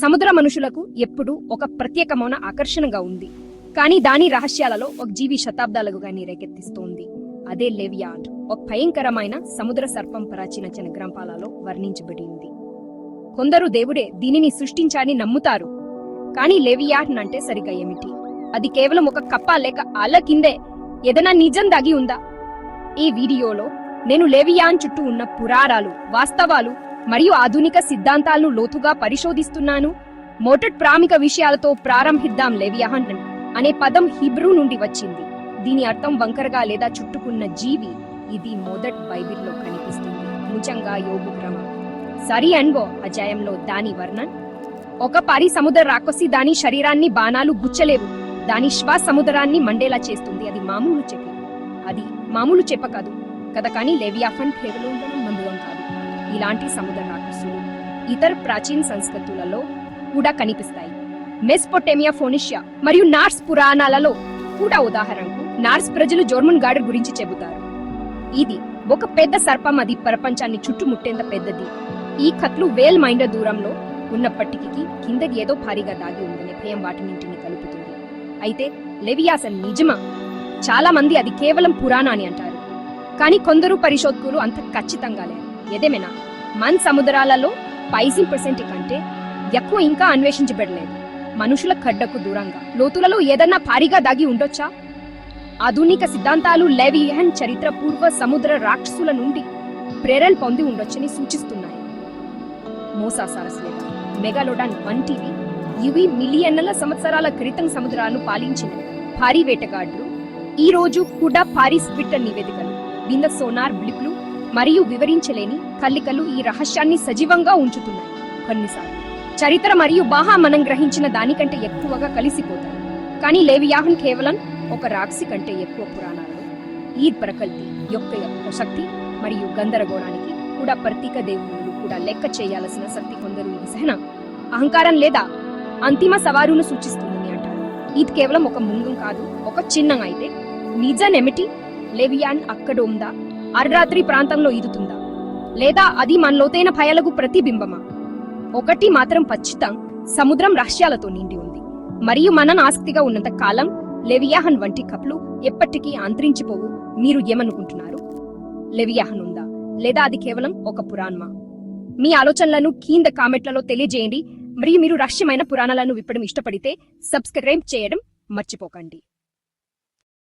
సముద్ర మనుషులకు ఎప్పుడూ ఒక ప్రత్యేకమైన ఆకర్షణగా ఉంది. కానీ దాని రహస్యాలలో ఒక జీవి శతాబ్దాలుగా రేకెత్తిస్తోంది. అదే లెవియాథాన్, ఒక భయంకరమైన సముద్ర సర్పం ప్రాచీన గ్రంథాలలో వర్ణించబడింది. కొందరు దేవుడే దీనిని సృష్టించాలని నమ్ముతారు. కానీ లెవియాథాన్ అంటే సరిగా ఏమిటి? అది కేవలం ఒక కప్ప లేక అల కిందే ఏదైనా నిజం దాగి ఉందా? ఈ వీడియోలో నేను లెవియాథాన్ చుట్టూ ఉన్న పురాణాలు, వాస్తవాలు మరియు ఆధునిక సిద్ధాంతాలను లోతుగా పరిశోధిస్తున్నాను. మొదటి ప్రాథమిక విషయాలతో ప్రారంభిద్దాం. లెవియాథాన్ అనే పదం హీబ్రూ నుండి వచ్చింది. దీని అర్థం వంకరగా లేదా చుట్టుకున్న జీవి. ఇది మొదటి బైబిల్లో కనిపిస్తుంది, ముఖ్యంగా యోబు గ్రంథం సరి అన్వో అధ్యాయంలో దాని వర్ణన. ఒక పారి సముద్ర రాక్షసి దాని శరీరాన్ని బాణాలు గుచ్చలేవు. దాని శ్వాస సముద్రాన్ని మండేలా చేస్తుంది. అది మామూలు చెప్ప కాదు కదా. కానీ లెవియాథాన్ కేవలం మందువం కాదు. ఇలాంటి సముద్ర రాక్షసులు ఇతర ప్రాచీన సంస్కృతులలో కూడా కనిపిస్తాయి. మెసొపొటేమియా, ఫోనిషియా మరియు నార్స్ పురాణాలలో కూడా. ఉదాహరణకు నార్స్ ప్రజలు జోర్మున్ గాడర్ గురించి చెబుతారు. ఇది ఒక పెద్ద సర్పం. అది ప్రపంచాన్ని చుట్టుముట్టేంత పెద్దది. ఈ కథలు వేల మైళ్ళ దూరంలో ఉన్నప్పటికీ కిందకి ఏదో భారీగా దాగి ఉందనే భయం వాటినింటిని కలుపుతుంది. అయితే లెవియాథాన్ నిజమా? చాలా మంది అది కేవలం పురాణ అని అంటారు. కానీ కొందరు పరిశోధకులు అంత ఖచ్చితంగా లేరు. ఏదేమైనా మన సముద్రాలలో 50% కంటే ఎక్కువ ఇంకా అన్వేషించబడలేదు. మనుషుల ఖడ్డకు దూరంగా లోతులలో ఏదన్నా భారీగా దాగి ఉండొచ్చా? ఆధునిక సిద్ధాంతాలు లెవియాథాన్ చరిత్ర పూర్వ సముద్ర రాక్షసుల నుండి ప్రేరణ పొంది ఉండొచ్చని సూచిస్తున్నాయి. మోసాసారస్ లేదా మెగాలోడాన్ వంటివి ఇవి మిలియన్ల సంవత్సరాల క్రితం సముద్రాలను పాలించిన భారీ వేటగాడులు. ఈ రోజు కూడా భారీ ట్విట్టర్ నివేదికలు, వింద సోనార్ బ్లిప్లు మరియు వివరించలేని కల్లికలు ఈ రహస్యాన్ని సజీవంగా ఉంచుతున్నాయి. కొన్నిసార్లు చరిత్ర మరియు బాహా మనం గ్రహించిన దానికంటే ఎక్కువగా కలిసిపోతాయి. కానీ లెవియాథాన్ కేవలం ఒక రాక్షసి కంటే ఎక్కువ. పురాణాలలో ఈ ప్రకృతి యొక్క శక్తి మరియు గందరగోళానికి కూడా ప్రతీక. దేవుళ్ళు కూడా లెక్క చేయాల్సిన శక్తి. కొందరు ఈ సహన, అహంకారం లేదా అంతిమ సవారును సూచిస్తుందని అంటారు. ఇది కేవలం ఒక ముందు కాదు, ఒక చిహ్నం. అయితే నిజమేమిటి? లెవియాథాన్ అక్కడ ఉందా? అర్ధరాత్రి ప్రాంతంలో ఈదుతుందా? లేదా అది మన లోతైన భయాలకు ప్రతిబింబమా? ఒకటి మాత్రం ఖచ్చితం, సముద్రం రహస్యాలతో నిండి ఉంది. మరియు మనం ఆసక్తిగా ఉన్నంత కాలం లెవియాథాన్ వంటి కథలు ఎప్పటికీ అంతరించిపోవు. మీరు ఏమనుకుంటున్నారు? లెవియాథాన్ ఉందా లేదా అది కేవలం ఒక పురాణమా? మీ ఆలోచనలను కింద కామెంట్లలో తెలియజేయండి. మరియు మీరు రహస్యమైన పురాణాలను విప్పడం ఇష్టపడితే సబ్స్క్రైబ్ చేయడం మర్చిపోకండి.